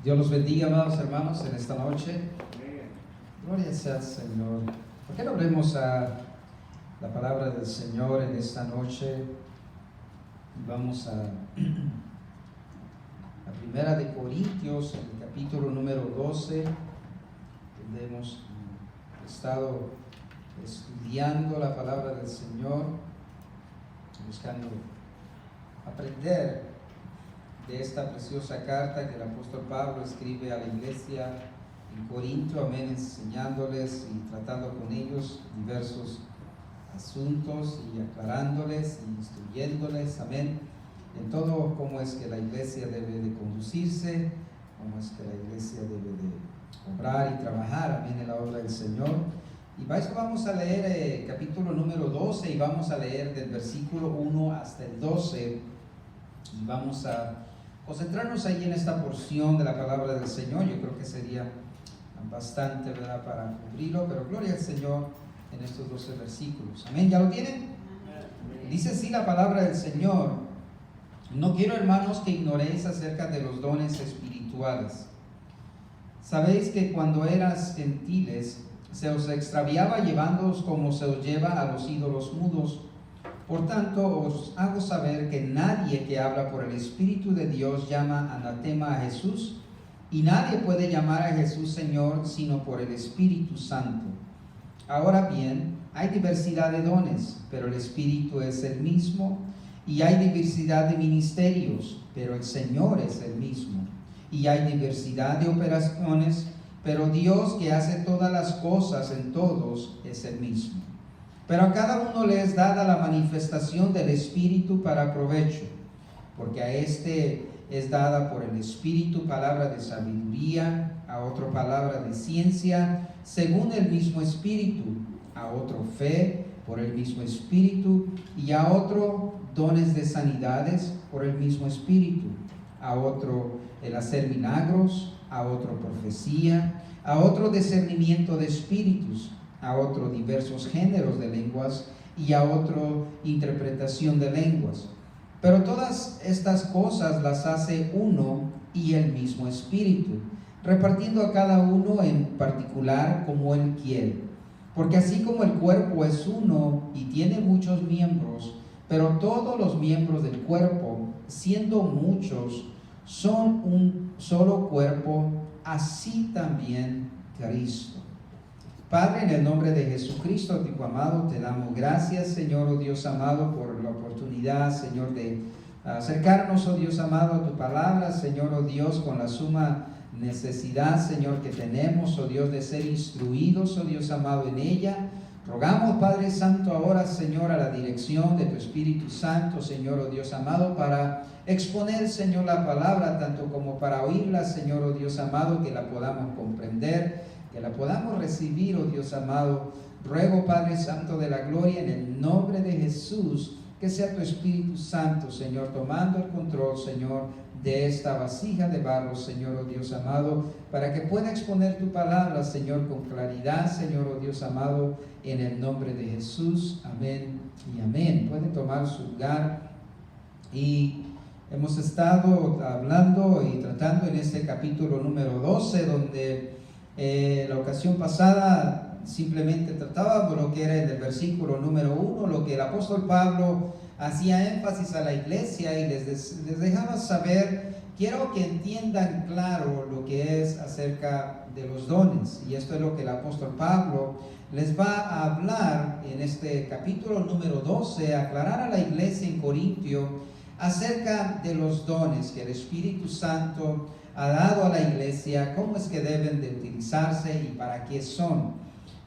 Dios los bendiga, amados hermanos, en esta noche. Gloria sea al Señor. ¿Por qué no abrimos a la palabra del Señor en esta noche? Vamos a la primera de Corintios, en el capítulo número 12, donde hemos estado estudiando la palabra del Señor, buscando aprender de esta preciosa carta que el apóstol Pablo escribe a la iglesia en Corinto, amén, enseñándoles y tratando con ellos diversos asuntos y aclarándoles y instruyéndoles, amén, en todo cómo es que la iglesia debe de conducirse, cómo es que la iglesia debe de obrar y trabajar, amén, en la obra del Señor. Y para eso vamos a leer capítulo número 12 y vamos a leer del versículo 1 hasta el 12 y vamos a concentrarnos ahí en esta porción de la palabra del Señor. Yo creo que sería bastante, ¿verdad?, para cubrirlo, pero gloria al Señor en estos 12 versículos. Amén, ¿ya lo tienen? Dice así la palabra del Señor: no quiero, hermanos, que ignoréis acerca de los dones espirituales. Sabéis que cuando eras gentiles se os extraviaba llevándoos como se os lleva a los ídolos mudos. Por tanto, os hago saber que nadie que habla por el Espíritu de Dios llama anatema a Jesús, y nadie puede llamar a Jesús Señor sino por el Espíritu Santo. Ahora bien, hay diversidad de dones, pero el Espíritu es el mismo, y hay diversidad de ministerios, pero el Señor es el mismo, y hay diversidad de operaciones, pero Dios, que hace todas las cosas en todos, es el mismo. Pero a cada uno le es dada la manifestación del Espíritu para provecho, porque a este es dada por el Espíritu palabra de sabiduría, a otro palabra de ciencia, según el mismo Espíritu, a otro fe, por el mismo Espíritu, y a otro dones de sanidades, por el mismo Espíritu, a otro el hacer milagros, a otro profecía, a otro discernimiento de espíritus, a otro diversos géneros de lenguas y a otro interpretación de lenguas. Pero todas estas cosas las hace uno y el mismo Espíritu, repartiendo a cada uno en particular como Él quiere. Porque así como el cuerpo es uno y tiene muchos miembros, pero todos los miembros del cuerpo, siendo muchos, son un solo cuerpo, así también Cristo. Padre, en el nombre de Jesucristo, Hijo amado, te damos gracias, Señor, oh Dios amado, por la oportunidad, Señor, de acercarnos, oh Dios amado, a tu palabra, Señor, oh Dios, con la suma necesidad, Señor, que tenemos, oh Dios, de ser instruidos, oh Dios amado, en ella. Rogamos, Padre Santo, ahora, Señor, a la dirección de tu Espíritu Santo, Señor, oh Dios amado, para exponer, Señor, la palabra, tanto como para oírla, Señor, oh Dios amado, que la podamos comprender, que la podamos recibir, oh Dios amado. Ruego, Padre Santo de la gloria, en el nombre de Jesús, que sea tu Espíritu Santo, Señor, tomando el control, Señor, de esta vasija de barro, Señor, oh Dios amado, para que pueda exponer tu palabra, Señor, con claridad, Señor, oh Dios amado, en el nombre de Jesús. Amén y amén. Pueden tomar su lugar. Y hemos estado hablando y tratando en este capítulo número 12, donde la ocasión pasada simplemente tratábamos lo que era en el versículo número 1, lo que el apóstol Pablo hacía énfasis a la iglesia y les dejaba saber: quiero que entiendan claro lo que es acerca de los dones. Y esto es lo que el apóstol Pablo les va a hablar en este capítulo número 12, aclarar a la iglesia en Corintio acerca de los dones que el Espíritu Santo ha dado a la iglesia, cómo es que deben de utilizarse y para qué son.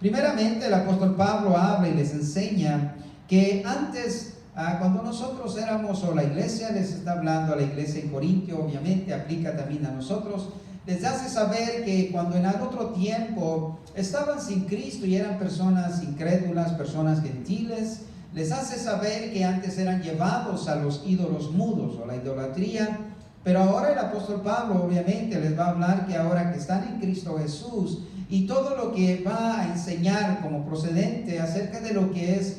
Primeramente, el apóstol Pablo habla y les enseña que antes, cuando nosotros éramos, o la iglesia les está hablando a la iglesia en Corintio, obviamente aplica también a nosotros, les hace saber que cuando en el otro tiempo estaban sin Cristo y eran personas incrédulas, personas gentiles, les hace saber que antes eran llevados a los ídolos mudos o la idolatría. Pero ahora el apóstol Pablo obviamente les va a hablar que ahora que están en Cristo Jesús y todo lo que va a enseñar como procedente acerca de lo que es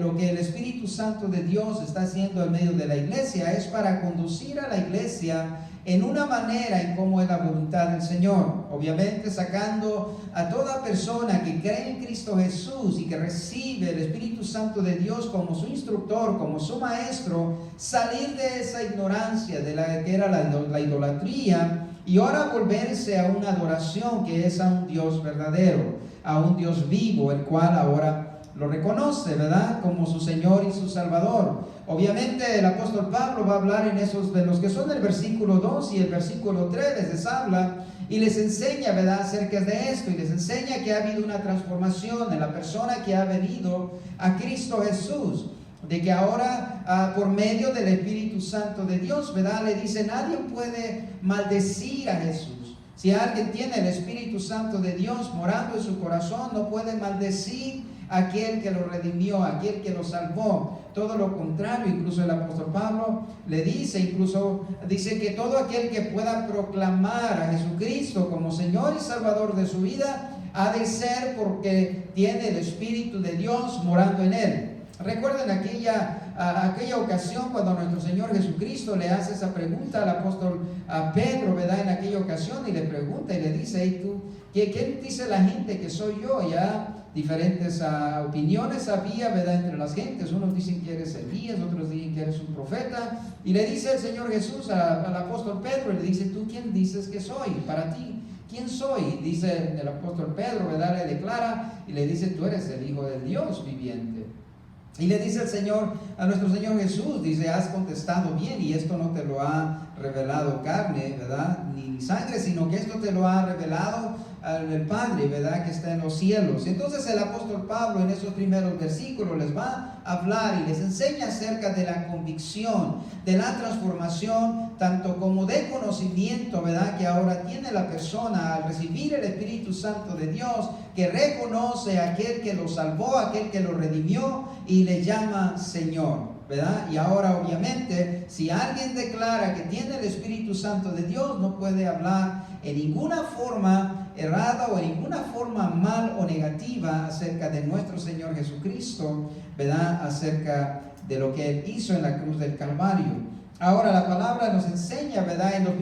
lo que el Espíritu Santo de Dios está haciendo en medio de la iglesia, es para conducir a la iglesia en una manera en cómo es la voluntad del Señor. Obviamente sacando a toda persona que cree en Cristo Jesús y que recibe el Espíritu Santo de Dios como su instructor, como su maestro, salir de esa ignorancia de la que era la idolatría, y ahora volverse a una adoración que es a un Dios verdadero, a un Dios vivo, el cual ahora lo reconoce, ¿verdad?, como su Señor y su Salvador. Obviamente el apóstol Pablo va a hablar en esos, de los que son el versículo 2 y el versículo 3, les habla y les enseña, ¿verdad?, acerca de esto, y les enseña que ha habido una transformación en la persona que ha venido a Cristo Jesús, de que ahora por medio del Espíritu Santo de Dios, ¿verdad?, le dice, nadie puede maldecir a Jesús. Si alguien tiene el Espíritu Santo de Dios morando en su corazón, no puede maldecir a aquel que lo redimió, a aquel que lo salvó. Todo lo contrario, incluso el apóstol Pablo le dice, dice que todo aquel que pueda proclamar a Jesucristo como Señor y Salvador de su vida, ha de ser porque tiene el Espíritu de Dios morando en él. Recuerden aquella ocasión cuando nuestro Señor Jesucristo le hace esa pregunta al apóstol Pedro, ¿verdad?, en aquella ocasión, y le pregunta y le dice, ¿y tú, qué dice la gente que soy yo? Ya diferentes opiniones había, ¿verdad?, entre las gentes. Unos dicen que eres Elías, otros dicen que eres un profeta. Y le dice el Señor Jesús al apóstol Pedro, y le dice, ¿tú quién dices que soy? Para ti, ¿quién soy? Dice el apóstol Pedro, ¿verdad?, le declara y le dice, tú eres el Hijo del Dios viviente. Y le dice el Señor, a nuestro Señor Jesús, dice, has contestado bien, y esto no te lo ha revelado carne, ¿verdad?, ni sangre, sino que esto te lo ha revelado el Padre, ¿verdad?, que está en los cielos. Entonces el apóstol Pablo en esos primeros versículos les va a hablar y les enseña acerca de la convicción, de la transformación, tanto como de conocimiento, ¿verdad?, que ahora tiene la persona al recibir el Espíritu Santo de Dios, que reconoce a aquel que lo salvó, a aquel que lo redimió y le llama Señor, ¿verdad? Y ahora obviamente si alguien declara que tiene el Espíritu Santo de Dios, no puede hablar en ninguna forma errada o en ninguna forma mal o negativa acerca de nuestro Señor Jesucristo, ¿verdad?, acerca de lo que Él hizo en la cruz del Calvario. Ahora la palabra nos enseña, ¿verdad?, en los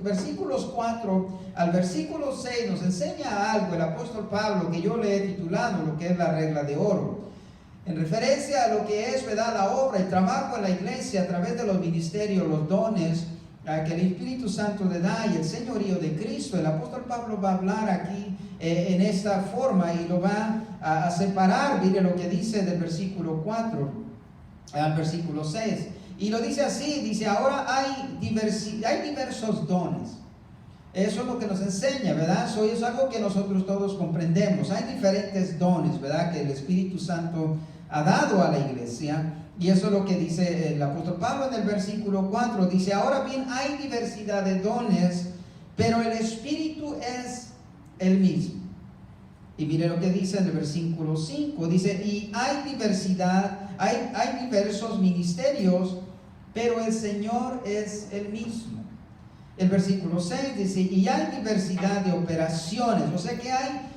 versículos 4 al versículo 6 nos enseña algo el apóstol Pablo, que yo le he titulado lo que es la regla de oro, en referencia a lo que es, ¿verdad?, la obra, el trabajo en la iglesia a través de los ministerios, los dones que el Espíritu Santo le da y el señorío de Cristo. El apóstol Pablo va a hablar aquí en esta forma y lo va a separar. Mire lo que dice del versículo 4 al versículo 6. Y lo dice así, dice, ahora hay diversos dones. Eso es lo que nos enseña, ¿verdad? Eso es algo que nosotros todos comprendemos. Hay diferentes dones, ¿verdad?, que el Espíritu Santo ha dado a la iglesia. Y eso es lo que dice el apóstol Pablo en el versículo 4. Dice, ahora bien, hay diversidad de dones, pero el Espíritu es el mismo. Y mire lo que dice en el versículo 5. Dice, y hay diversos ministerios, pero el Señor es el mismo. El versículo 6 dice, y hay diversidad de operaciones. O sea que hay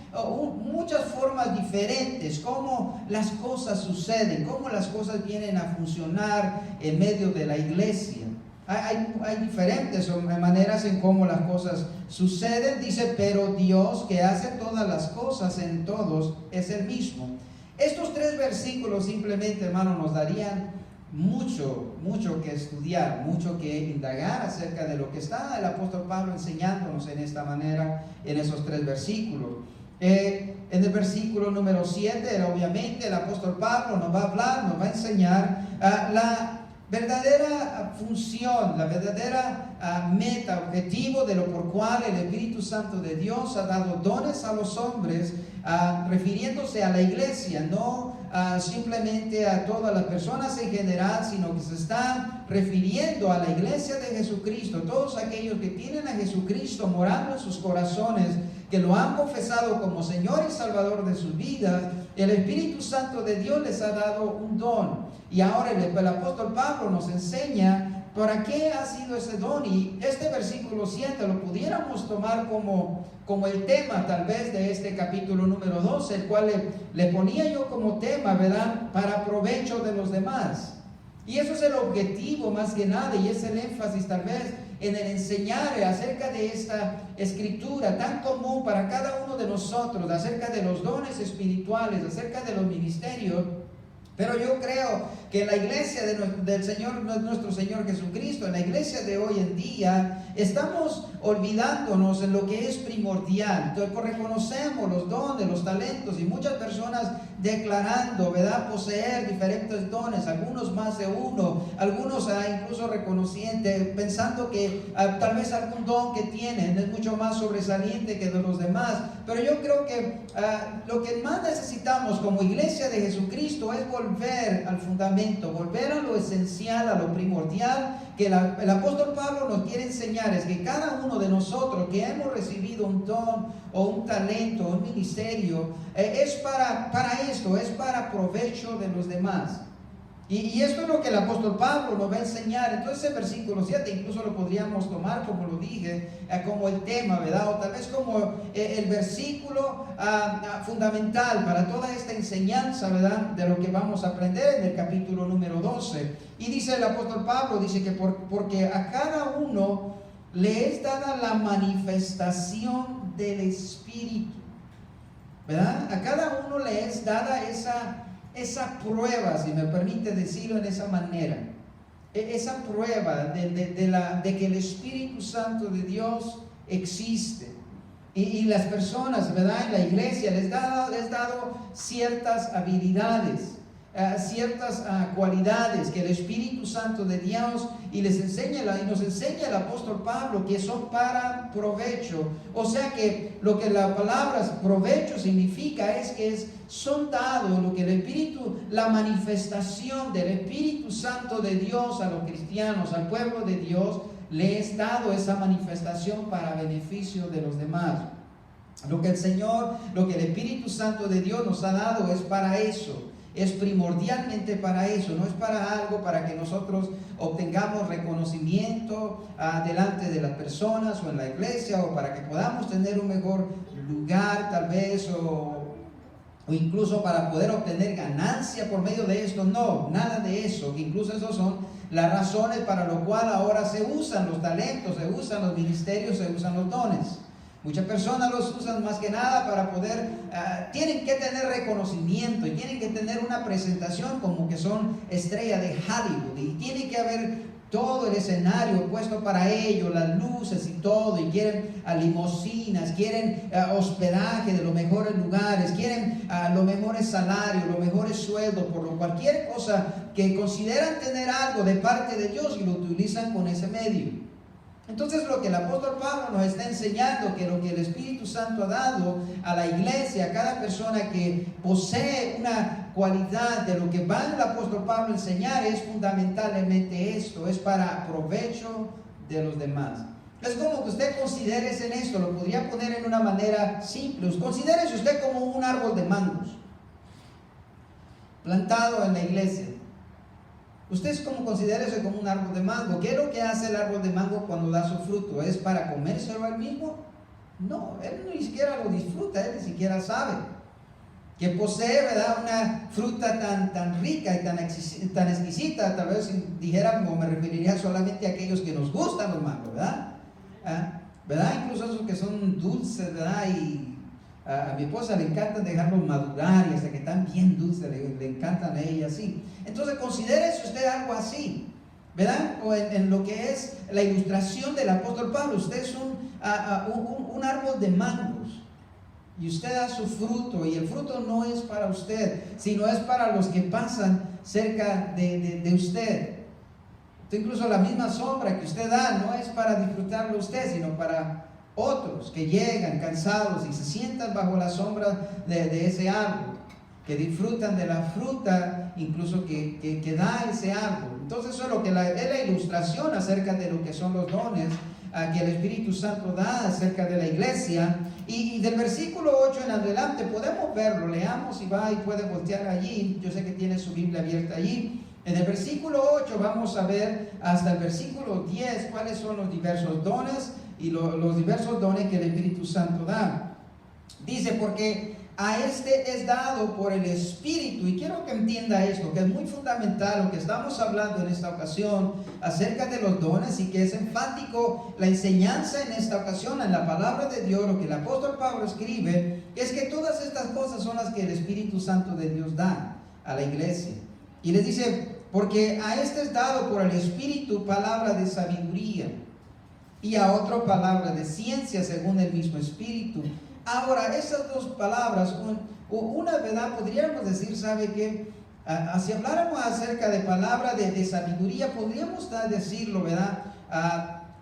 muchas formas diferentes, cómo las cosas suceden, cómo las cosas vienen a funcionar en medio de la iglesia. Hay diferentes maneras en cómo las cosas suceden. Dice, pero Dios, que hace todas las cosas en todos, es el mismo. Estos 3 versículos simplemente, hermano, nos darían mucho que estudiar, mucho que indagar acerca de lo que está el apóstol Pablo enseñándonos en esta manera en esos 3 versículos. En el versículo número 7, obviamente el apóstol Pablo nos va a hablar, nos va a enseñar la verdadera función, la verdadera meta, objetivo de lo por cual el Espíritu Santo de Dios ha dado dones a los hombres, refiriéndose a la iglesia, no simplemente a todas las personas en general, sino que se está refiriendo a la iglesia de Jesucristo, todos aquellos que tienen a Jesucristo morando en sus corazones, que lo han confesado como Señor y Salvador de sus vidas. El Espíritu Santo de Dios les ha dado un don. Y ahora el apóstol Pablo nos enseña para qué ha sido ese don. Y este versículo 7 lo pudiéramos tomar como el tema tal vez de este capítulo número 12, el cual le ponía yo como tema, ¿verdad?, para provecho de los demás. Y eso es el objetivo más que nada, y es el énfasis tal vez en el enseñar acerca de esta escritura tan común para cada uno de nosotros, acerca de los dones espirituales, acerca de los ministerios. Pero yo creo que en la iglesia del Señor, nuestro Señor Jesucristo, en la iglesia de hoy en día, estamos olvidándonos en lo que es primordial. Entonces, reconocemos los dones, los talentos, y muchas personas declarando, ¿verdad?, poseer diferentes dones, algunos más de uno, algunos incluso reconociendo, pensando que tal vez algún don que tienen es mucho más sobresaliente que de los demás. Pero yo creo que lo que más necesitamos como iglesia de Jesucristo es volver al fundamento, volver a lo esencial, a lo primordial, que el apóstol Pablo nos quiere enseñar. Es que cada uno de nosotros que hemos recibido un don o un talento, un ministerio, es para esto, es para provecho de los demás. Y esto es lo que el apóstol Pablo nos va a enseñar. Entonces el versículo 7 incluso lo podríamos tomar, como lo dije, como el tema, ¿verdad? O tal vez como el versículo fundamental para toda esta enseñanza, ¿verdad?, de lo que vamos a aprender en el capítulo número 12. Y dice el apóstol Pablo, dice que porque a cada uno le es dada la manifestación del Espíritu, ¿verdad? A cada uno le es dada esa prueba, si me permite decirlo en esa manera, esa prueba de que el Espíritu Santo de Dios existe. Y las personas, ¿verdad?, en la iglesia les dado ciertas habilidades, ciertas cualidades que el Espíritu Santo de Dios y nos enseña el apóstol Pablo, que son para provecho. O sea que lo que la palabra provecho significa es que son dados lo que el Espíritu, la manifestación del Espíritu Santo de Dios a los cristianos, al pueblo de Dios, le es dado esa manifestación para beneficio de los demás. Lo que el Espíritu Santo de Dios nos ha dado es para eso. Es primordialmente para eso, no es para algo para que nosotros obtengamos reconocimiento delante de las personas o en la iglesia, o para que podamos tener un mejor lugar tal vez, o incluso para poder obtener ganancia por medio de esto. No, nada de eso. Incluso esas son las razones para lo cual ahora se usan los talentos, se usan los ministerios, se usan los dones. Muchas personas los usan más que nada para poder, tienen que tener reconocimiento y tienen que tener una presentación como que son estrellas de Hollywood, y tiene que haber todo el escenario puesto para ellos, las luces y todo, y quieren limusinas, quieren hospedaje de los mejores lugares, quieren los mejores salarios, los mejores sueldos, por cualquier cosa que consideran tener algo de parte de Dios, y lo utilizan con ese medio. Entonces lo que el apóstol Pablo nos está enseñando, que lo que el Espíritu Santo ha dado a la iglesia, a cada persona que posee una cualidad, de lo que va el apóstol Pablo a enseñar, es fundamentalmente esto, es para provecho de los demás. Es como que usted considere en esto, lo podría poner en una manera simple. Considérese usted como un árbol de mangos plantado en la iglesia. Usted es como, considérese como un árbol de mango. ¿Qué es lo que hace el árbol de mango cuando da su fruto? ¿Es para comérselo él mismo? No, él ni siquiera lo disfruta, él ni siquiera sabe que posee, ¿verdad?, una fruta tan rica y tan exquisita. Tal vez si dijéramos, me referiría solamente a aquellos que nos gustan los mangos, ¿verdad? Incluso esos que son dulces, ¿verdad? Y a mi esposa le encanta dejarlos madurar, y hasta que están bien dulces le encantan a ella así. Entonces considérese usted algo así, ¿verdad? O en lo que es la ilustración del apóstol Pablo. Usted es un árbol de mangos, y usted da su fruto, y el fruto no es para usted, sino es para los que pasan cerca de usted. Incluso la misma sombra que usted da no es para disfrutarlo usted, sino para otros que llegan cansados y se sientan bajo la sombra de ese árbol, que disfrutan de la fruta incluso que da ese árbol. Entonces eso es lo que es la ilustración acerca de lo que son los dones que el Espíritu Santo da acerca de la iglesia. Y del versículo 8 en adelante podemos verlo, leamos, y va y puede voltear allí. Yo sé que tiene su Biblia abierta allí. En el versículo 8 vamos a ver hasta el versículo 10 cuáles son los diversos dones y los diversos dones que el Espíritu Santo da. Dice, porque a este es dado por el Espíritu. Y quiero que entienda esto, que es muy fundamental lo que estamos hablando en esta ocasión acerca de los dones, y que es enfático la enseñanza en esta ocasión en la palabra de Dios. Lo que el apóstol Pablo escribe es que todas estas cosas son las que el Espíritu Santo de Dios da a la iglesia. Y les dice, porque a este es dado por el Espíritu palabra de sabiduría, y a otro palabra de ciencia según el mismo Espíritu. Ahora, esas dos palabras, una verdad, podríamos decir, ¿sabe qué? Si habláramos acerca de palabra de sabiduría, podríamos decirlo, ¿verdad?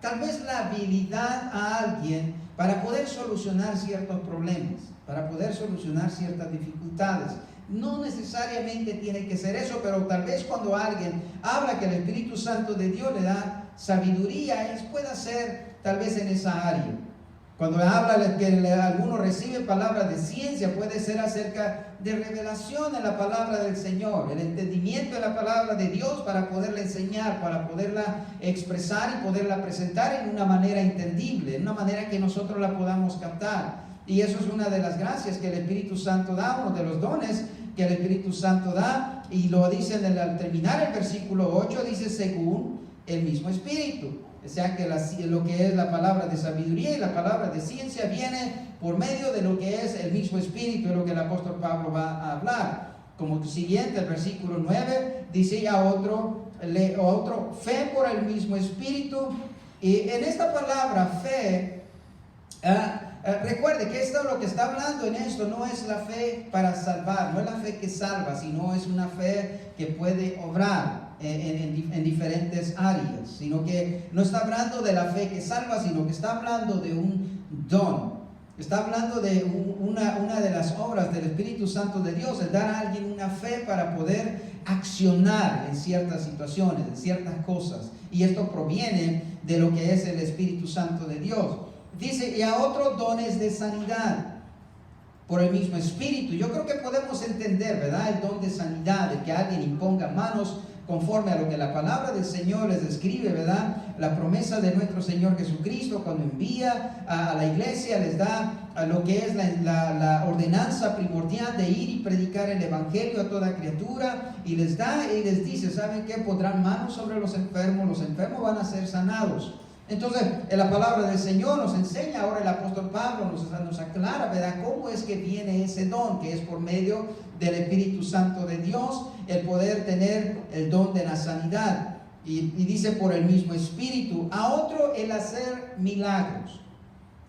Tal vez la habilidad a alguien para poder solucionar ciertos problemas, para poder solucionar ciertas dificultades. No necesariamente tiene que ser eso, pero tal vez cuando alguien habla que el Espíritu Santo de Dios le da sabiduría, puede ser tal vez en esa área. Cuando habla que alguno recibe palabras de ciencia, puede ser acerca de revelación en la palabra del Señor, el entendimiento de la palabra de Dios para poderla enseñar, para poderla expresar y poderla presentar en una manera entendible, en una manera que nosotros la podamos captar. Y eso es una de las gracias que el Espíritu Santo da, uno de los dones que el Espíritu Santo da, y lo dice al terminar el versículo 8, dice según el mismo Espíritu. O sea que lo que es la palabra de sabiduría y la palabra de ciencia viene por medio de lo que es el mismo Espíritu, es lo que el apóstol Pablo va a hablar. Como siguiente, el versículo 9, dice a otro fe por el mismo Espíritu. Y en esta palabra fe, recuerde que esto, lo que está hablando en esto, no es la fe para salvar, no es la fe que salva, sino es una fe que puede obrar en diferentes áreas, sino que no está hablando de la fe que salva, sino que está hablando de un don. Está hablando de una de las obras del Espíritu Santo de Dios, es dar a alguien una fe para poder accionar en ciertas situaciones, en ciertas cosas. Y esto proviene de lo que es el Espíritu Santo de Dios. Dice, y a otros dones de sanidad por el mismo Espíritu. Yo creo que podemos entender, ¿verdad?, el don de sanidad, de que alguien imponga manos conforme a lo que la palabra del Señor les describe, ¿verdad? La promesa de nuestro Señor Jesucristo cuando envía a la iglesia, les da a lo que es la ordenanza primordial de ir y predicar el Evangelio a toda criatura, y les da y les dice, ¿saben qué? Pondrán manos sobre los enfermos van a ser sanados. Entonces, en la palabra del Señor nos enseña, ahora el apóstol Pablo nos aclara, ¿verdad?, cómo es que viene ese don, que es por medio del Espíritu Santo de Dios, el poder tener el don de la sanidad. Y dice por el mismo Espíritu. A otro, el hacer milagros.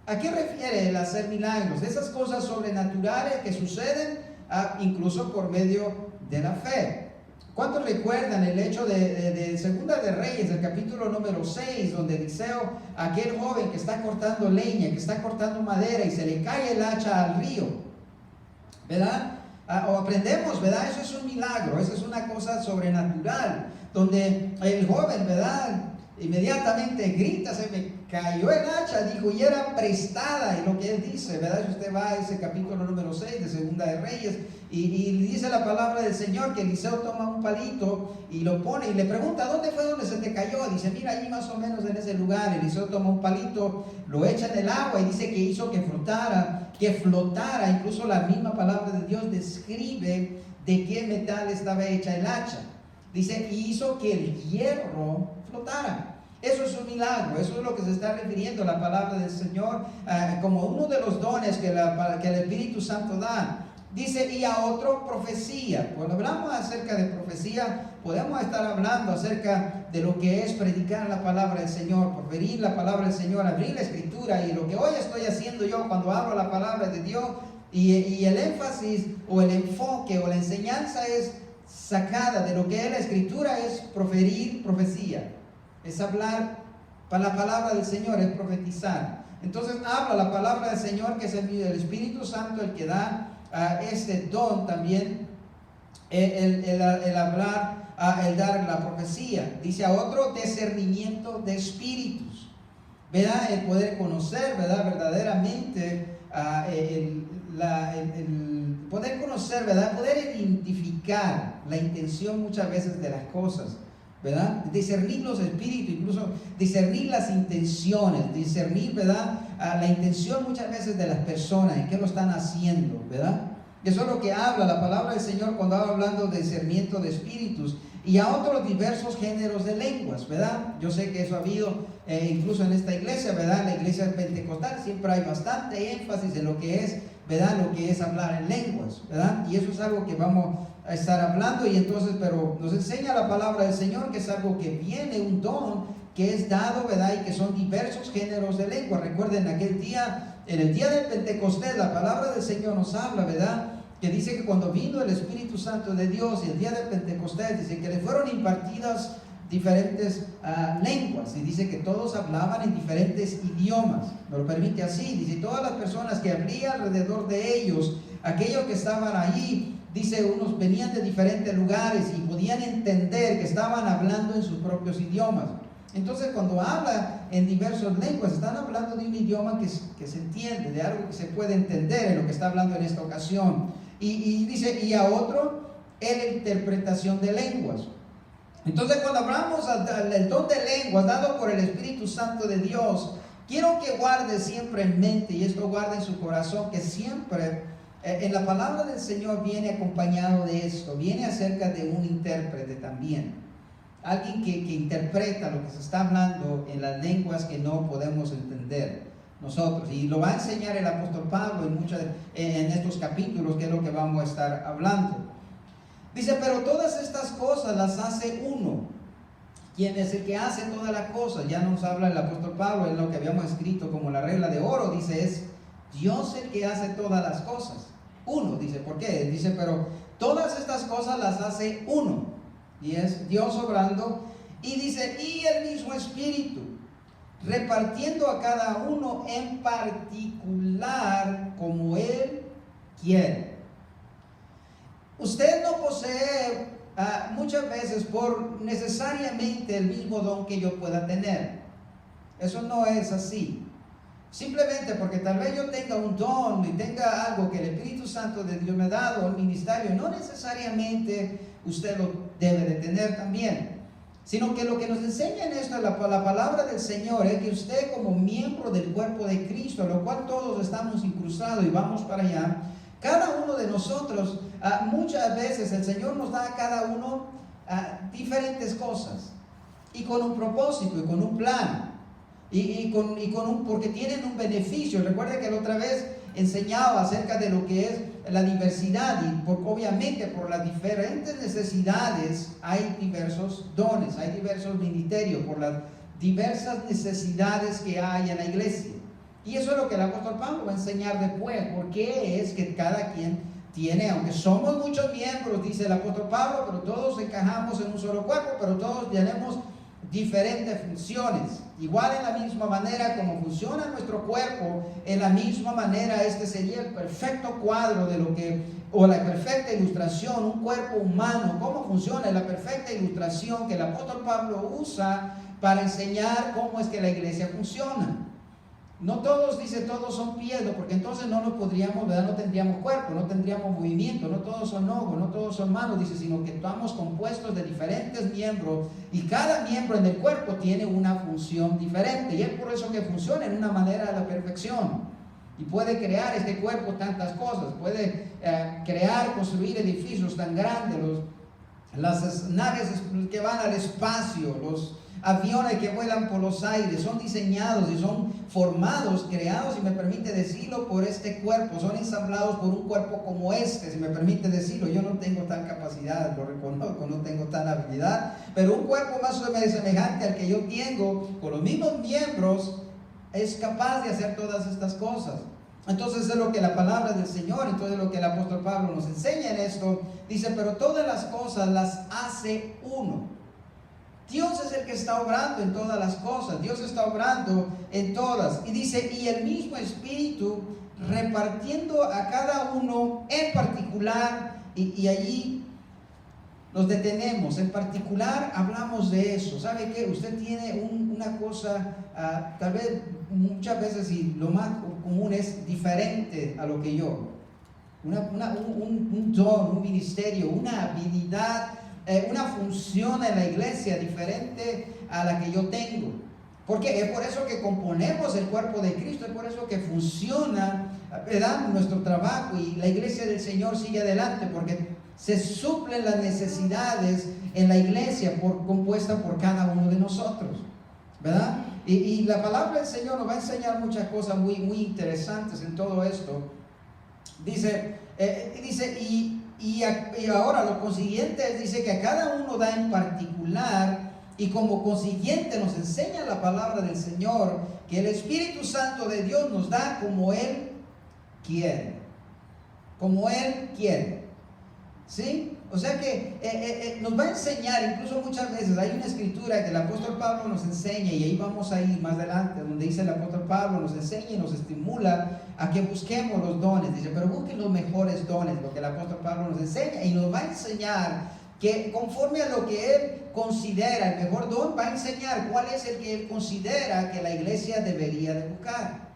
¿A qué refiere el hacer milagros? Esas cosas sobrenaturales que suceden incluso por medio de la fe. ¿Cuántos recuerdan el hecho de Segunda de Reyes, el capítulo número 6, donde Eliseo, aquel joven que está cortando leña, que está cortando madera y se le cae el hacha al río, ¿verdad? O aprendemos, ¿verdad? Eso es un milagro, eso es una cosa sobrenatural, donde el joven, ¿verdad?, inmediatamente grita, se me cayó el hacha, dijo, y era prestada. Y lo que él dice, ¿verdad? Si usted va a ese capítulo número 6 de Segunda de Reyes, y dice la palabra del Señor que Eliseo toma un palito y lo pone y le pregunta, ¿dónde fue donde se te cayó? Dice, mira, allí más o menos en ese lugar. Eliseo toma un palito, lo echa en el agua y dice que hizo que flotara. Incluso la misma palabra de Dios describe de qué metal estaba hecha el hacha. Dice, y hizo que el hierro flotara. Eso es un milagro, eso es lo que se está refiriendo a la palabra del Señor como uno de los dones que el Espíritu Santo da. Dice, y a otro profecía. Cuando hablamos acerca de profecía, podemos estar hablando acerca de lo que es predicar la palabra del Señor, proferir la palabra del Señor, abrir la Escritura. Y lo que hoy estoy haciendo yo cuando hablo la palabra de Dios, y el énfasis o el enfoque o la enseñanza es sacada de lo que es la Escritura, es proferir profecía, es hablar para la palabra del Señor, es profetizar. Entonces habla la palabra del Señor, que es el Espíritu Santo el que da este don también, el hablar, el dar la profecía. Dice a otro, discernimiento de espíritus, ¿verdad? El poder conocer, ¿verdad?, verdaderamente el poder conocer, ¿verdad?, poder identificar la intención muchas veces de las cosas, ¿verdad? Discernir los espíritus, incluso discernir las intenciones, discernir, ¿verdad?, la intención muchas veces de las personas, en qué lo están haciendo, ¿verdad? que eso es lo que habla la palabra del Señor cuando habla hablando de discernimiento de espíritus, y a otros diversos géneros de lenguas, ¿verdad? Yo sé que eso ha habido incluso en esta iglesia, ¿verdad? En la iglesia pentecostal siempre hay bastante énfasis en lo que es, ¿verdad? Lo que es hablar en lenguas, ¿verdad? Y eso es algo que vamos a estar hablando, y entonces, pero nos enseña la palabra del Señor que es algo que viene, un don que es dado, ¿verdad? Y que son diversos géneros de lengua. Recuerden aquel día, en el día del Pentecostés, la palabra del Señor nos habla, ¿verdad? Que dice que cuando vino el Espíritu Santo de Dios, y el día del Pentecostés, dice que le fueron impartidas diferentes lenguas, y dice que todos hablaban en diferentes idiomas. Me lo permite así, dice, todas las personas que habría alrededor de ellos, aquellos que estaban allí, dice, unos venían de diferentes lugares y podían entender que estaban hablando en sus propios idiomas. Entonces, cuando habla en diversas lenguas, están hablando de un idioma que se entiende, de algo que se puede entender en lo que está hablando en esta ocasión. Y dice, y a otro, en la interpretación de lenguas. Entonces, cuando hablamos del don de lenguas dado por el Espíritu Santo de Dios, quiero que guarde siempre en mente, y esto guarde en su corazón, que siempre en la palabra del Señor viene acompañado de esto, viene acerca de un intérprete también. Alguien que interpreta lo que se está hablando en las lenguas que no podemos entender nosotros. Y lo va a enseñar el apóstol Pablo en estos capítulos, que es lo que vamos a estar hablando. Dice, pero todas estas cosas las hace uno. ¿Quién es el que hace todas las cosas? Ya nos habla el apóstol Pablo en lo que habíamos escrito como la regla de oro. Dice, es Dios el que hace todas las cosas. Uno, dice, ¿por qué? Dice, pero todas estas cosas las hace uno. Y es Dios obrando. Y dice, y el mismo Espíritu, repartiendo a cada uno en particular como Él quiere. Usted no posee muchas veces por necesariamente el mismo don que yo pueda tener. Eso no es así. Simplemente porque tal vez yo tenga un don y tenga algo que el Espíritu Santo de Dios me ha dado, un ministerio, no necesariamente usted lo debe de tener también. Sino que lo que nos enseña en esto, la palabra del Señor, es que usted como miembro del cuerpo de Cristo, a lo cual todos estamos incrustados y vamos para allá, cada uno de nosotros, muchas veces el Señor nos da a cada uno diferentes cosas, y con un propósito y con un plan, porque tienen un beneficio. Recuerden que la otra vez enseñaba acerca de lo que es la diversidad, y obviamente por las diferentes necesidades hay diversos dones, hay diversos ministerios, por las diversas necesidades que hay en la iglesia. Y eso es lo que el apóstol Pablo va a enseñar después, porque es que cada quien tiene, aunque somos muchos miembros, dice el apóstol Pablo, pero todos encajamos en un solo cuerpo, pero todos tenemos diferentes funciones. Igual en la misma manera como funciona nuestro cuerpo, en la misma manera este sería el perfecto cuadro de lo que, o la perfecta ilustración, un cuerpo humano, cómo funciona, la perfecta ilustración que el apóstol Pablo usa para enseñar cómo es que la iglesia funciona. No todos, dice, todos son pies, porque entonces no nos podríamos, ¿verdad? No tendríamos cuerpo, no tendríamos movimiento, no todos son ojos, no todos son manos, dice, sino que estamos compuestos de diferentes miembros, y cada miembro en el cuerpo tiene una función diferente, y es por eso que funciona en una manera a la perfección, y puede crear este cuerpo tantas cosas, puede crear, construir edificios tan grandes, las naves que van al espacio, los aviones que vuelan por los aires, son diseñados y son formados, creados, si me permite decirlo, por este cuerpo, son ensamblados por un cuerpo como este, si me permite decirlo. Yo no tengo tan capacidad, lo reconozco, no tengo tan habilidad, pero un cuerpo más o menos semejante al que yo tengo, con los mismos miembros, es capaz de hacer todas estas cosas. Entonces es lo que la palabra del Señor, entonces lo que el apóstol Pablo nos enseña en esto. Dice, pero todas las cosas las hace uno. Dios es el que está obrando en todas las cosas, Dios está obrando en todas. Y dice, y el mismo Espíritu repartiendo a cada uno en particular, y allí nos detenemos. En particular hablamos de eso. ¿Sabe qué? Usted tiene una cosa, tal vez muchas veces, y lo más común es diferente a lo que yo. Un don, un ministerio, una habilidad, una función en la iglesia diferente a la que yo tengo. Porque es por eso que componemos el cuerpo de Cristo, es por eso que funciona, ¿verdad?, nuestro trabajo, y la iglesia del Señor sigue adelante, porque se suplen las necesidades en la iglesia compuesta por cada uno de nosotros, ¿verdad? Y la palabra del Señor nos va a enseñar muchas cosas muy interesantes en todo esto. Dice, y ahora lo consiguiente dice que a cada uno da en particular, y como consiguiente nos enseña la palabra del Señor, que el Espíritu Santo de Dios nos da como Él quiere. Como Él quiere. ¿Sí? O sea que nos va a enseñar, incluso muchas veces hay una escritura que el apóstol Pablo nos enseña, y ahí vamos a ir más adelante, donde dice el apóstol Pablo nos enseña y nos estimula a que busquemos los dones. Dice, pero busquen los mejores dones, lo que el apóstol Pablo nos enseña, y nos va a enseñar que conforme a lo que él considera el mejor don, va a enseñar cuál es el que él considera que la iglesia debería de buscar.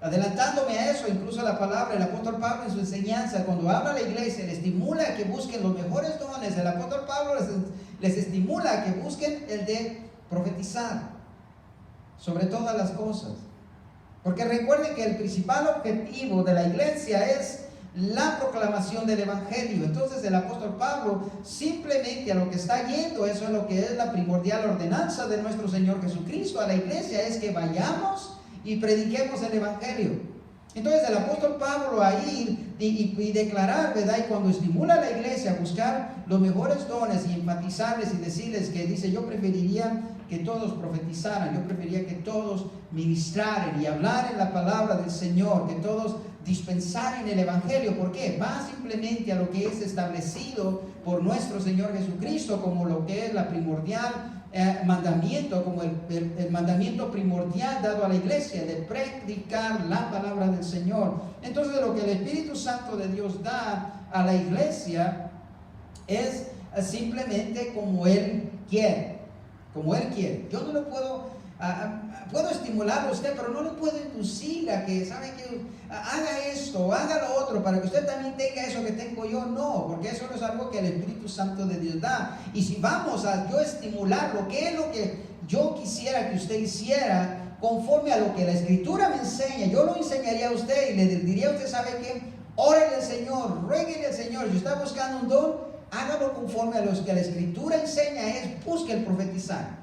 Adelantándome a eso, incluso la palabra, el apóstol Pablo en su enseñanza, cuando habla a la iglesia, le estimula a que busquen los mejores dones. El apóstol Pablo les estimula a que busquen el de profetizar sobre todas las cosas. Porque recuerden que el principal objetivo de la iglesia es la proclamación del evangelio. Entonces el apóstol Pablo simplemente a lo que está yendo, eso es lo que es la primordial ordenanza de nuestro Señor Jesucristo a la iglesia, es que vayamos y prediquemos el evangelio. Entonces el apóstol Pablo a ir y declarar, ¿verdad?, y cuando estimula a la iglesia a buscar los mejores dones y enfatizarles y decirles que dice, yo preferiría que todos profetizaran, yo preferiría que todos ministraran y hablaran la palabra del Señor, que todos dispensaren el evangelio. ¿Por qué? Va simplemente a lo que es establecido por nuestro Señor Jesucristo como lo que es la primordial mandamiento, como el mandamiento primordial dado a la iglesia, de predicar la palabra del Señor. Entonces lo que el Espíritu Santo de Dios da a la iglesia es simplemente como Él quiere, como Él quiere. Yo no lo puedo estimular a usted, pero no le puedo inducir a que, ¿sabe qué?, haga esto o haga lo otro para que usted también tenga eso que tengo yo. No, porque eso no es algo que el Espíritu Santo de Dios da. Y si vamos a yo estimularlo, ¿qué es lo que yo quisiera que usted hiciera conforme a lo que la Escritura me enseña? Yo lo enseñaría a usted y le diría a usted, ¿sabe qué? Órele al Señor, ruéguele al Señor. Si está buscando un don, hágalo conforme a lo que la Escritura enseña, es busque el profetizar.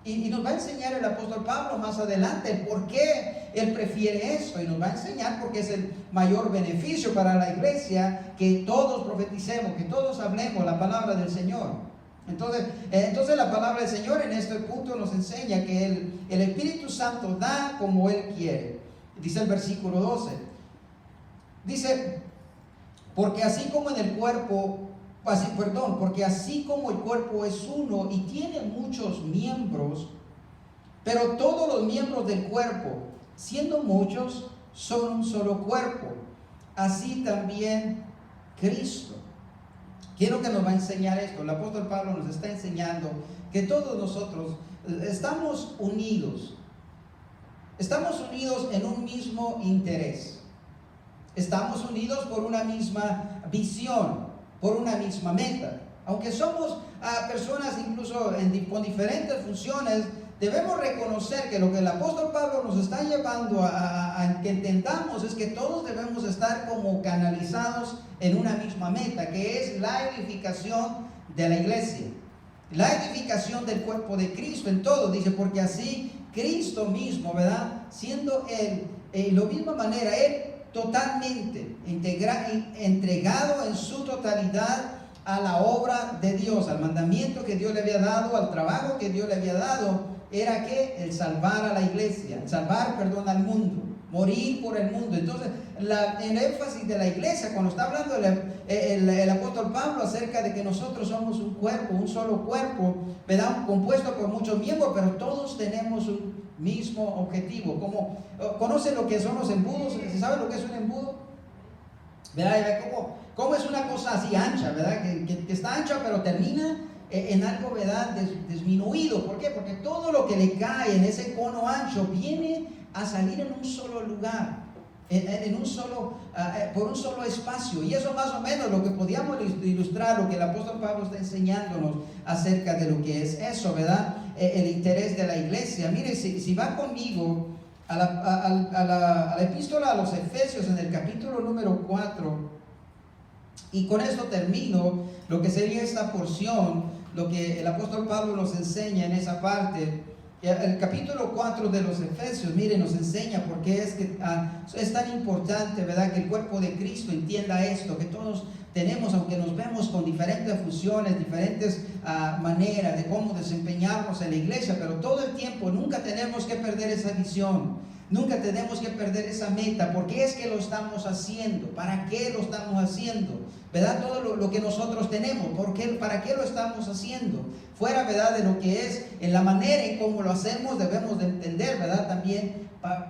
Y nos va a enseñar el apóstol Pablo más adelante por qué él prefiere eso, y nos va a enseñar porque es el mayor beneficio para la iglesia que todos profeticemos, que todos hablemos la palabra del Señor. Entonces la palabra del Señor en este punto nos enseña que el Espíritu Santo da como Él quiere. Dice el versículo 12, dice, porque así como el cuerpo es uno y tiene muchos miembros, pero todos los miembros del cuerpo, siendo muchos, son un solo cuerpo. Así también Cristo. Quiero que nos va a enseñar esto. El apóstol Pablo nos está enseñando que todos nosotros estamos unidos. Estamos unidos en un mismo interés. Estamos unidos por una misma visión, por una misma meta. Aunque somos personas incluso con diferentes funciones, debemos reconocer que lo que el apóstol Pablo nos está llevando a que entendamos es que todos debemos estar como canalizados en una misma meta, que es la edificación de la iglesia, la edificación del cuerpo de Cristo en todo. Dice, porque así Cristo mismo, ¿verdad?, siendo Él, de la misma manera, Él totalmente entregado en su totalidad a la obra de Dios, al mandamiento que Dios le había dado, al trabajo que Dios le había dado, era que el salvar a la iglesia, al mundo, morir por el mundo. Entonces el énfasis de la iglesia, cuando está hablando el apóstol Pablo acerca de que nosotros somos un cuerpo, un solo cuerpo, ¿verdad?, compuesto por muchos miembros, pero todos tenemos un mismo objetivo. Como conocen lo que son los embudos, ¿se sabe lo que es un embudo? ¿Verdad? ¿Cómo es una cosa así ancha, ¿verdad? Que está ancha pero termina en algo, ¿verdad?, disminuido. ¿Por qué? Porque todo lo que le cae en ese cono ancho viene a salir en un solo lugar, por un solo espacio. Y eso más o menos lo que podíamos ilustrar, lo que el apóstol Pablo está enseñándonos acerca de lo que es eso, ¿verdad? el interés de la iglesia. Mire, si va conmigo a la epístola a los Efesios en el capítulo número 4, y con esto termino lo que sería esta porción, lo que el apóstol Pablo nos enseña en esa parte. El capítulo 4 de los Efesios, mire, nos enseña por qué es tan importante, ¿verdad?, que el cuerpo de Cristo entienda esto, que todos tenemos, aunque nos vemos con diferentes funciones, diferentes maneras de cómo desempeñarnos en la iglesia, pero todo el tiempo nunca tenemos que perder esa visión, nunca tenemos que perder esa meta. ¿Por qué es que lo estamos haciendo? ¿Para qué lo estamos haciendo? ¿Verdad? Todo lo que nosotros tenemos, ¿para qué lo estamos haciendo? Fuera, ¿verdad?, de lo que es en la manera en cómo lo hacemos, debemos de entender, ¿verdad?, también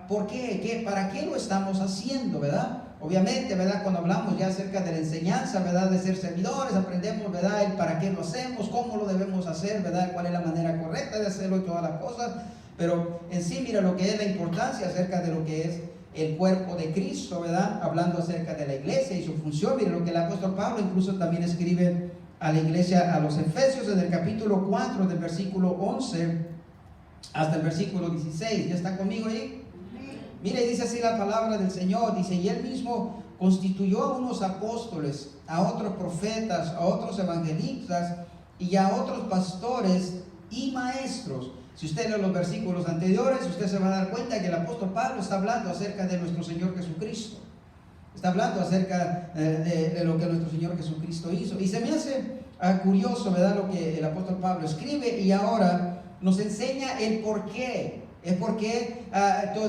¿por qué? ¿Para qué lo estamos haciendo, verdad? Obviamente, ¿verdad?, cuando hablamos ya acerca de la enseñanza, ¿verdad?, de ser servidores, aprendemos, ¿verdad?, el para qué lo hacemos, cómo lo debemos hacer, ¿verdad?, cuál es la manera correcta de hacerlo y todas las cosas. Pero en sí, mira lo que es la importancia acerca de lo que es el cuerpo de Cristo, ¿verdad?, hablando acerca de la iglesia y su función. Mira lo que el apóstol Pablo incluso también escribe a la iglesia, a los Efesios, en el capítulo 4, del versículo 11 hasta el versículo 16. ¿Ya está conmigo ahí? Mire, dice así la palabra del Señor, dice: y Él mismo constituyó a unos apóstoles, a otros profetas, a otros evangelistas y a otros pastores y maestros. Si usted lee los versículos anteriores, usted se va a dar cuenta que el apóstol Pablo está hablando acerca de nuestro Señor Jesucristo. Está hablando acerca de lo que nuestro Señor Jesucristo hizo. Y se me hace curioso, ¿verdad?, lo que el apóstol Pablo escribe, y ahora nos enseña el porqué. El porqué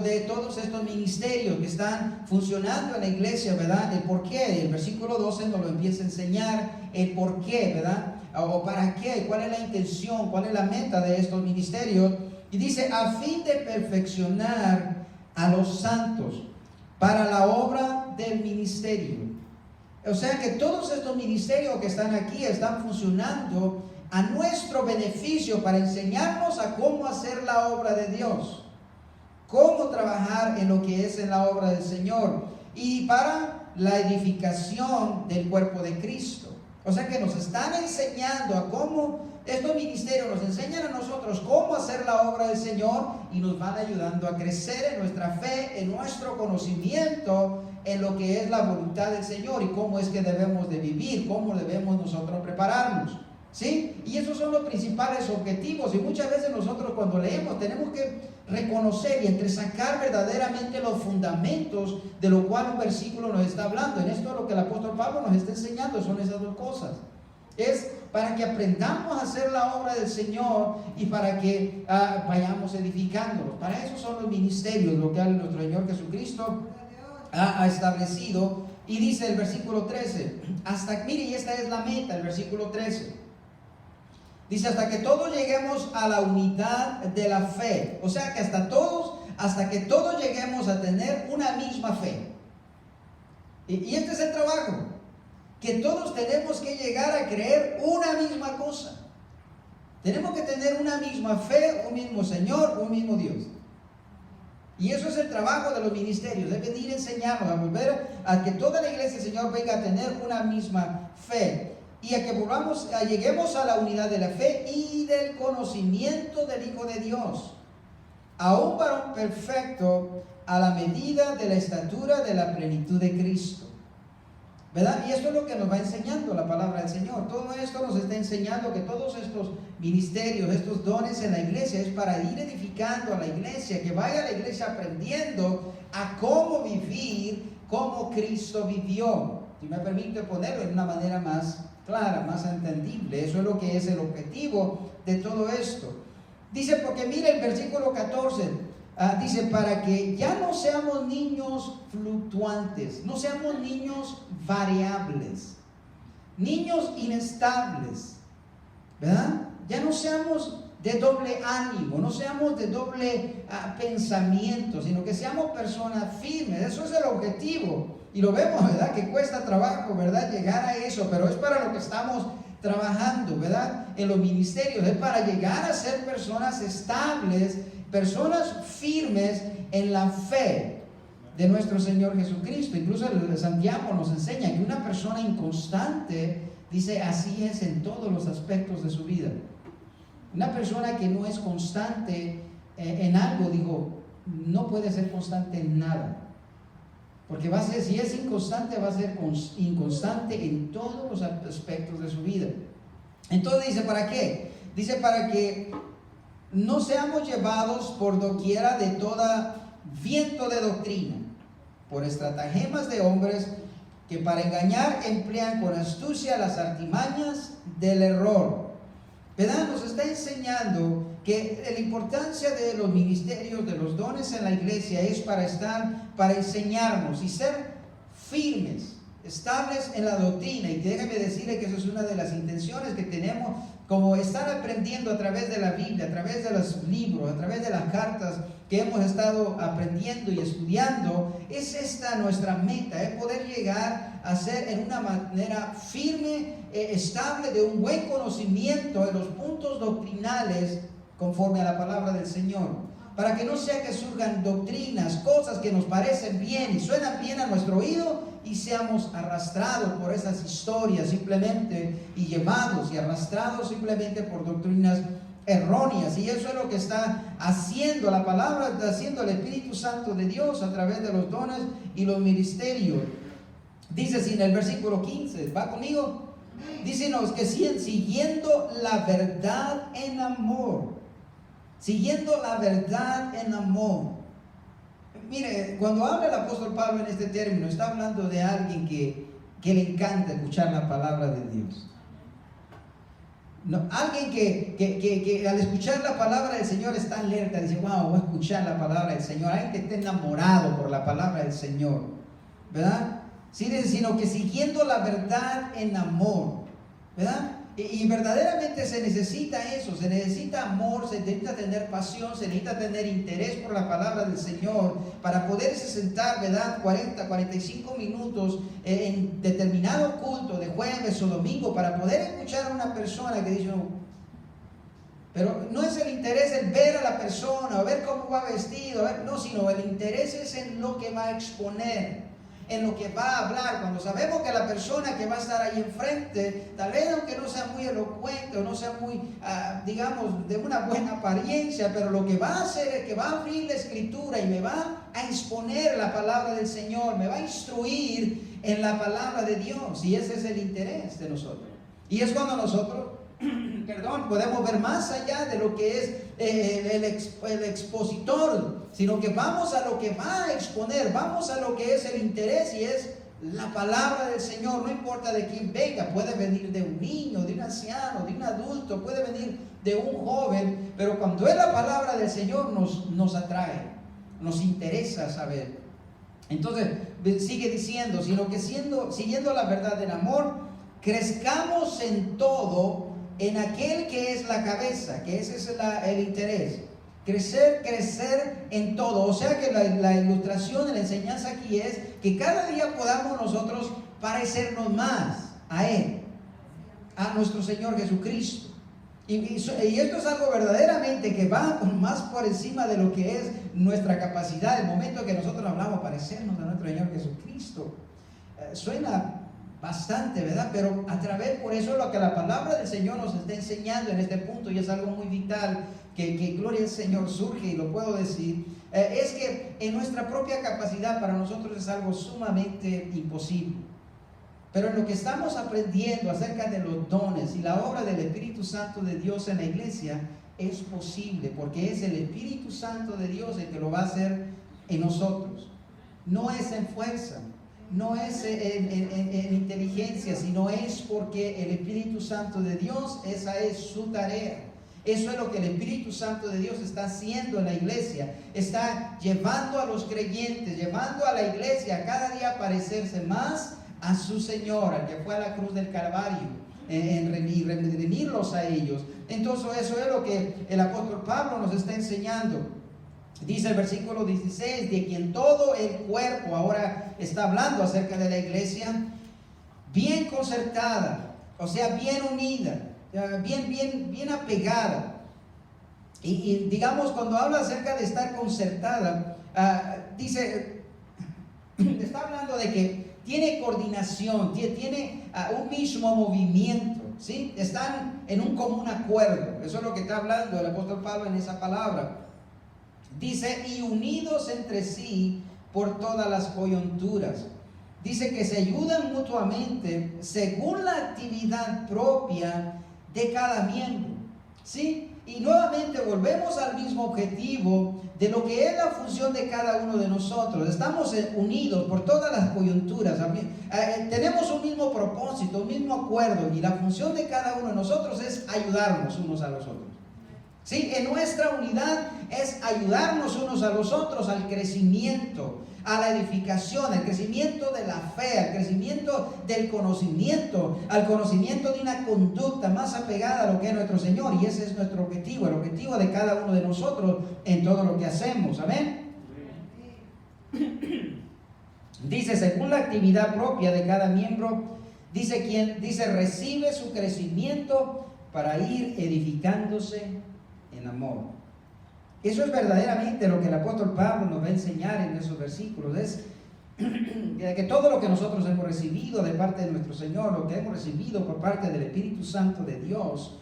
de todos estos ministerios que están funcionando en la iglesia, ¿verdad? El porqué. El versículo 12 nos lo empieza a enseñar el porqué, ¿verdad? O para qué, cuál es la intención, cuál es la meta de estos ministerios. Y dice: a fin de perfeccionar a los santos para la obra del ministerio. O sea que todos estos ministerios que están aquí están funcionando a nuestro beneficio, para enseñarnos a cómo hacer la obra de Dios, cómo trabajar en lo que es en la obra del Señor, y para la edificación del cuerpo de Cristo. O sea que nos están enseñando a cómo, estos ministerios nos enseñan a nosotros cómo hacer la obra del Señor, y nos van ayudando a crecer en nuestra fe, en nuestro conocimiento, en lo que es la voluntad del Señor y cómo es que debemos de vivir, cómo debemos nosotros prepararnos. ¿Sí? Y esos son los principales objetivos, y muchas veces nosotros cuando leemos tenemos que reconocer y entresacar verdaderamente los fundamentos de lo cual un versículo nos está hablando. En esto lo que el apóstol Pablo nos está enseñando son esas dos cosas. Es para que aprendamos a hacer la obra del Señor y para que vayamos edificándolos. Para eso son los ministerios, lo que nuestro Señor Jesucristo ha establecido. Y dice el versículo 13, mire, y esta es la meta, el versículo 13. Dice: hasta que todos lleguemos a la unidad de la fe. O sea que hasta que todos lleguemos a tener una misma fe. Y este es el trabajo, que todos tenemos que llegar a creer una misma cosa. Tenemos que tener una misma fe, un mismo Señor, un mismo Dios. Y eso es el trabajo de los ministerios, de venir a enseñarnos, a volver a que toda la iglesia del Señor venga a tener una misma fe. Y a que lleguemos a la unidad de la fe y del conocimiento del Hijo de Dios, a un varón perfecto, a la medida de la estatura de la plenitud de Cristo. ¿Verdad? Y esto es lo que nos va enseñando la palabra del Señor. Todo esto nos está enseñando que todos estos ministerios, estos dones en la iglesia, es para ir edificando a la iglesia, que vaya a la iglesia aprendiendo a cómo vivir como Cristo vivió. Si me permite ponerlo en una manera más clara, más entendible. Eso es lo que es el objetivo de todo esto. Dice, porque mira el versículo 14, dice: para que ya no seamos niños fluctuantes, no seamos niños variables, niños inestables, ¿verdad? Ya no seamos de doble ánimo, no seamos de doble pensamiento, sino que seamos personas firmes. Eso es el objetivo. Y lo vemos, ¿verdad?, que cuesta trabajo, ¿verdad?, llegar a eso, pero es para lo que estamos trabajando, ¿verdad?, en los ministerios. Es para llegar a ser personas estables, personas firmes en la fe de nuestro Señor Jesucristo. Incluso el Santiago nos enseña que una persona inconstante, dice, así es en todos los aspectos de su vida. Una persona que no es constante en algo, digo, no puede ser constante en nada. Porque va a ser, si es inconstante, va a ser inconstante en todos los aspectos de su vida. Entonces dice, ¿para qué? Dice, para que no seamos llevados por doquiera de toda viento de doctrina, por estratagemas de hombres que para engañar emplean con astucia las artimañas del error. ¿Verdad? Nos está enseñando que la importancia de los ministerios, de los dones en la iglesia es para enseñarnos y ser firmes, estables en la doctrina. Y déjame decirle que eso es una de las intenciones que tenemos, como estar aprendiendo a través de la Biblia, a través de los libros, a través de las cartas que hemos estado aprendiendo y estudiando. Es esta nuestra meta, es poder llegar a ser en una manera firme, estable, de un buen conocimiento en los puntos doctrinales conforme a la palabra del Señor, para que no sea que surjan doctrinas, cosas que nos parecen bien y suenan bien a nuestro oído y seamos arrastrados por esas historias simplemente y llevados y arrastrados simplemente por doctrinas erróneas. Y eso es lo que está haciendo la palabra, está haciendo el Espíritu Santo de Dios a través de los dones y los ministerios. Dice así en el versículo 15, ¿va conmigo? Dícenos que siguiendo la verdad en amor, siguiendo la verdad en amor. Mire, cuando habla el apóstol Pablo en este término, está hablando de alguien que le encanta escuchar la palabra de Dios. No, alguien que al escuchar la palabra del Señor está alerta, dice, wow, voy a escuchar la palabra del Señor. Alguien que esté enamorado por la palabra del Señor, ¿verdad? Sí, sino que siguiendo la verdad en amor, ¿verdad? Y verdaderamente se necesita eso, se necesita amor, se necesita tener pasión, se necesita tener interés por la palabra del Señor para poderse sentar, ¿verdad? 40, 45 minutos en determinado culto de jueves o domingo para poder escuchar a una persona que dice, no, pero no es el interés el ver a la persona, o ver cómo va vestido, no, sino el interés es en lo que va a exponer, en lo que va a hablar. Cuando sabemos que la persona que va a estar ahí enfrente, tal vez aunque no sea muy elocuente o no sea muy, digamos, de una buena apariencia, pero lo que va a hacer es que va a abrir la escritura y me va a exponer la palabra del Señor, me va a instruir en la palabra de Dios, y ese es el interés de nosotros. Y es cuando nosotros podemos ver más allá de lo que es el expositor, sino que vamos a lo que va a exponer, vamos a lo que es el interés, y es la palabra del Señor. No importa de quién venga, puede venir de un niño, de un anciano, de un adulto, puede venir de un joven, pero cuando es la palabra del Señor nos atrae, nos interesa saber. Entonces sigue diciendo, sino que siguiendo la verdad del amor, crezcamos en todo en aquel que es la cabeza, que ese es el interés. Crecer en todo. O sea que la ilustración de la enseñanza aquí es que cada día podamos nosotros parecernos más a Él, a nuestro Señor Jesucristo. Y esto es algo verdaderamente que va más por encima de lo que es nuestra capacidad. El momento que nosotros hablamos parecernos a nuestro Señor Jesucristo, suena bastante, ¿verdad? Pero por eso es lo que la palabra del Señor nos está enseñando en este punto, y es algo muy vital que gloria al Señor surge, y lo puedo decir, es que en nuestra propia capacidad para nosotros es algo sumamente imposible. Pero en lo que estamos aprendiendo acerca de los dones y la obra del Espíritu Santo de Dios en la iglesia, es posible, porque es el Espíritu Santo de Dios el que lo va a hacer en nosotros. No es en fuerza, no es en inteligencia, sino es porque el Espíritu Santo de Dios, esa es su tarea. Eso es lo que el Espíritu Santo de Dios está haciendo en la iglesia. Está llevando a los creyentes, llevando a la iglesia a cada día a parecerse más a su Señor, al que fue a la cruz del Calvario, en redimirlos a ellos. Entonces eso es lo que el apóstol Pablo nos está enseñando. Dice el versículo 16, de quien todo el cuerpo, ahora está hablando acerca de la iglesia, bien concertada, o sea, bien unida, bien apegada. Y digamos, cuando habla acerca de estar concertada, está hablando de que tiene coordinación, tiene un mismo movimiento. ¿sí? Están en un común acuerdo. Eso es lo que está hablando el apóstol Pablo en esa palabra. Dice, y unidos entre sí por todas las coyunturas. Dice que se ayudan mutuamente según la actividad propia de cada miembro, ¿sí? Y nuevamente volvemos al mismo objetivo de lo que es la función de cada uno de nosotros. Estamos unidos por todas las coyunturas. Tenemos un mismo propósito, un mismo acuerdo, y la función de cada uno de nosotros es ayudarnos unos a los otros. ¿Sí? En nuestra unidad es ayudarnos unos a los otros al crecimiento, a la edificación, al crecimiento de la fe, al crecimiento del conocimiento, al conocimiento de una conducta más apegada a lo que es nuestro Señor. Y ese es nuestro objetivo, el objetivo de cada uno de nosotros en todo lo que hacemos. Amén. Dice, según la actividad propia de cada miembro, dice recibe su crecimiento para ir edificándose en amor. Eso es verdaderamente lo que el apóstol Pablo nos va a enseñar en esos versículos. Es que todo lo que nosotros hemos recibido de parte de nuestro Señor, lo que hemos recibido por parte del Espíritu Santo de Dios,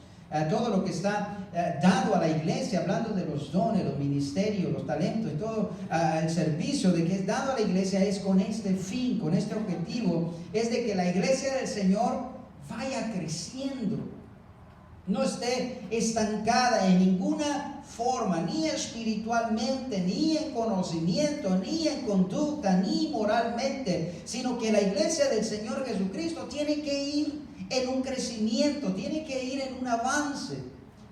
todo lo que está dado a la iglesia, hablando de los dones, los ministerios, los talentos y todo el servicio de que es dado a la iglesia, es con este fin, con este objetivo, es de que la iglesia del Señor vaya creciendo, no esté estancada en ninguna forma, ni espiritualmente, ni en conocimiento, ni en conducta, ni moralmente, sino que la iglesia del Señor Jesucristo tiene que ir en un crecimiento, tiene que ir en un avance.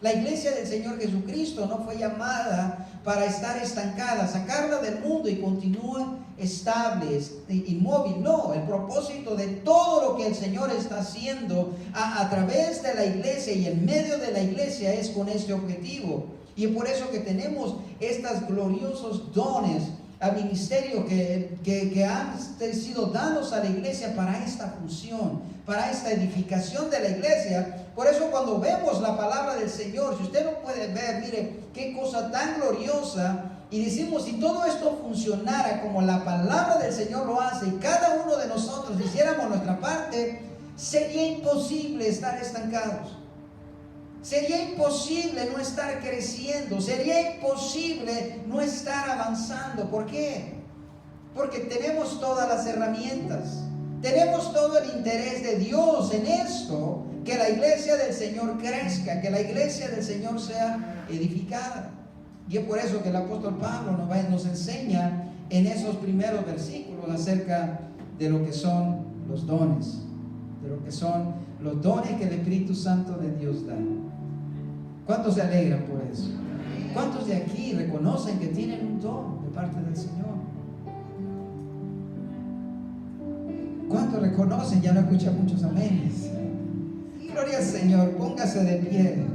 La iglesia del Señor Jesucristo no fue llamada para estar estancada, sacarla del mundo y continúa estable, inmóvil. No, el propósito de todo lo que el Señor está haciendo a través de la iglesia y en medio de la iglesia es con este objetivo. Y es por eso que tenemos estos gloriosos dones a ministerio que han sido dados a la iglesia para esta función, para esta edificación de la iglesia. Por eso cuando vemos la palabra del Señor, si usted lo puede ver, mire qué cosa tan gloriosa, y decimos, si todo esto funcionara como la palabra del Señor lo hace y cada uno de nosotros hiciéramos nuestra parte, sería imposible estar estancados. Sería imposible no estar creciendo, sería imposible no estar avanzando. ¿Por qué? Porque tenemos todas las herramientas, tenemos todo el interés de Dios en esto, que la iglesia del Señor crezca, que la iglesia del Señor sea edificada. Y es por eso que el apóstol Pablo nos enseña en esos primeros versículos acerca de lo que son los dones, de lo que son los dones que el Espíritu Santo de Dios da. ¿Cuántos se alegran por eso? ¿Cuántos de aquí reconocen que tienen un don de parte del Señor? ¿Cuántos reconocen? Ya no escuchan muchos aménes. Gloria al Señor, póngase de pie.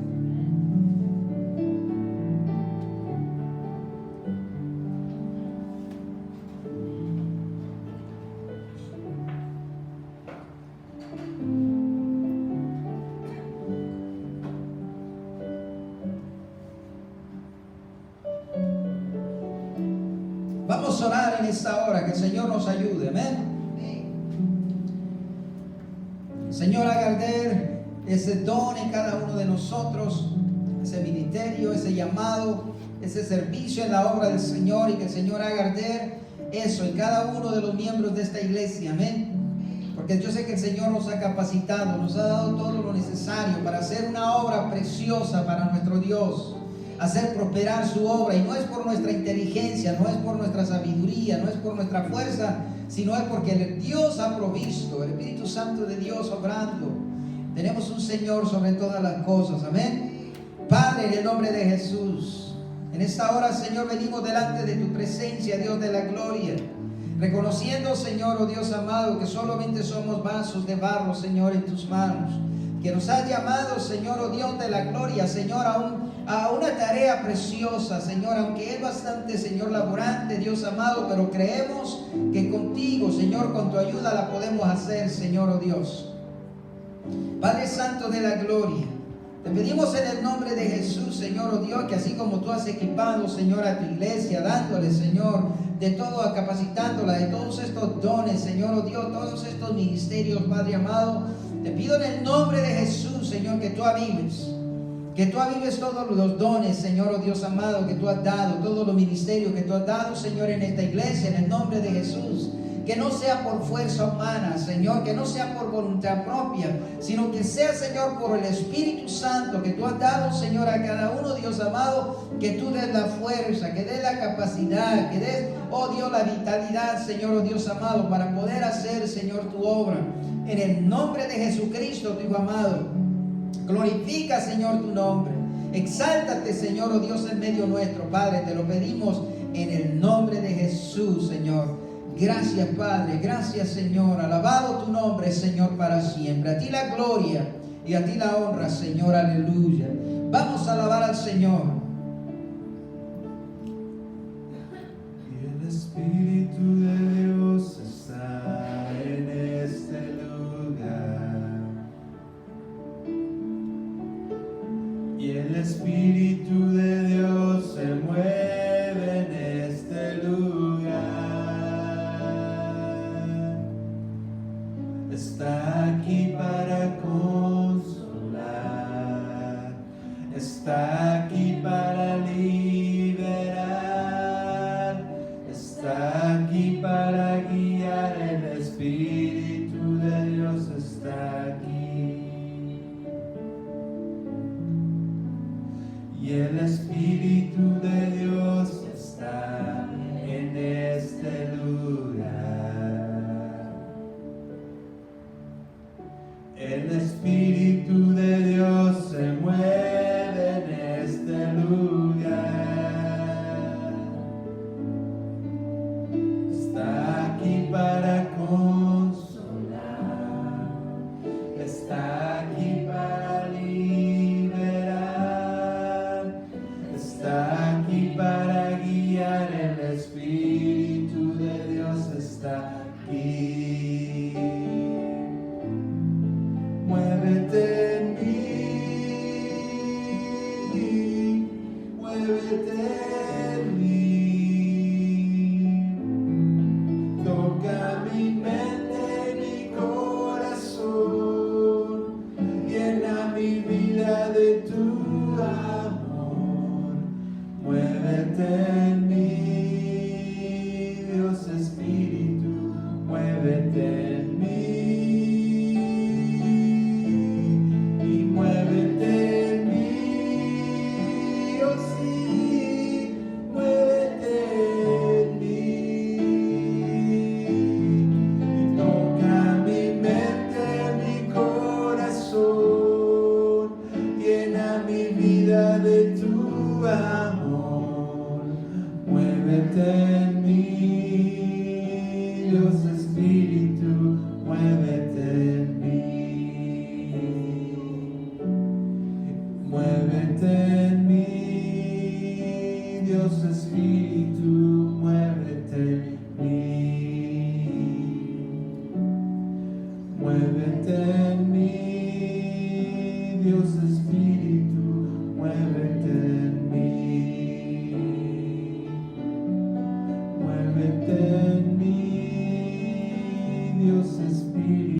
Vamos a orar en esta hora, que el Señor nos ayude, amén. Señor, haga arder ese don en cada uno de nosotros, ese ministerio, ese llamado, ese servicio en la obra del Señor, y que el Señor haga arder eso en cada uno de los miembros de esta iglesia, amén. Porque yo sé que el Señor nos ha capacitado, nos ha dado todo lo necesario para hacer una obra preciosa para nuestro Dios, hacer prosperar su obra. Y no es por nuestra inteligencia, no es por nuestra sabiduría, no es por nuestra fuerza, sino es porque el Dios ha provisto, el Espíritu Santo de Dios obrando. Tenemos un Señor sobre todas las cosas, amén. Padre, en el nombre de Jesús, en esta hora, Señor, venimos delante de tu presencia, Dios de la gloria, reconociendo, Señor, oh Dios amado, que solamente somos vasos de barro, Señor, en tus manos, que nos has llamado, Señor, oh Dios de la gloria, Señor, a una tarea preciosa, Señor, aunque es bastante, Señor, laborante, Dios amado, pero creemos que contigo, Señor, con tu ayuda la podemos hacer, Señor, oh Dios. Padre Santo de la gloria, te pedimos en el nombre de Jesús, Señor, oh Dios, que así como tú has equipado, Señor, a tu iglesia, dándole, Señor, de todo, capacitándola de todos estos dones, Señor, oh Dios, todos estos ministerios, Padre amado, Te pido en el nombre de Jesús, Señor, que tú avives. Que tú avives todos los dones, Señor, oh Dios amado, que tú has dado, todos los ministerios que tú has dado, Señor, en esta iglesia, en el nombre de Jesús. Que no sea por fuerza humana, Señor, que no sea por voluntad propia, sino que sea, Señor, por el Espíritu Santo que tú has dado, Señor, a cada uno, Dios amado, que tú des la fuerza, que des la capacidad, que des, oh Dios, la vitalidad, Señor, oh Dios amado, para poder hacer, Señor, tu obra. En el nombre de Jesucristo, tu Hijo amado. Glorifica, Señor, tu nombre. Exáltate, Señor, oh Dios, en medio nuestro, Padre. Te lo pedimos en el nombre de Jesús, Señor. Gracias, Padre. Gracias, Señor. Alabado tu nombre, Señor, para siempre. A ti la gloria y a ti la honra, Señor. Aleluya. Vamos a alabar al Señor. Y el Espíritu de Dios está en este lugar. Y el Espíritu de Dios se mueve en este lugar. Está aquí para consolar. Está aquí para liberar. Está aquí para guiar. El Espíritu de Dios está aquí. Y el Espíritu de Dios está en este lugar. El Espíritu de Dios se mueve en este lugar. Está aquí para consolar. Está aquí para liberar. Está aquí para guiar. El Espíritu de Dios está aquí. Muévete en mí, muévete en mí. Toca mi mente, mi corazón. Llena mi vida de tu amor. Muévete en mí, Dios Espíritu, muévete en mí. Y muévete en mí, oh sí, muévete en mí. Y toca mi mente, mi corazón. Llena mi vida de tu amor. Muévete en mí, Dios.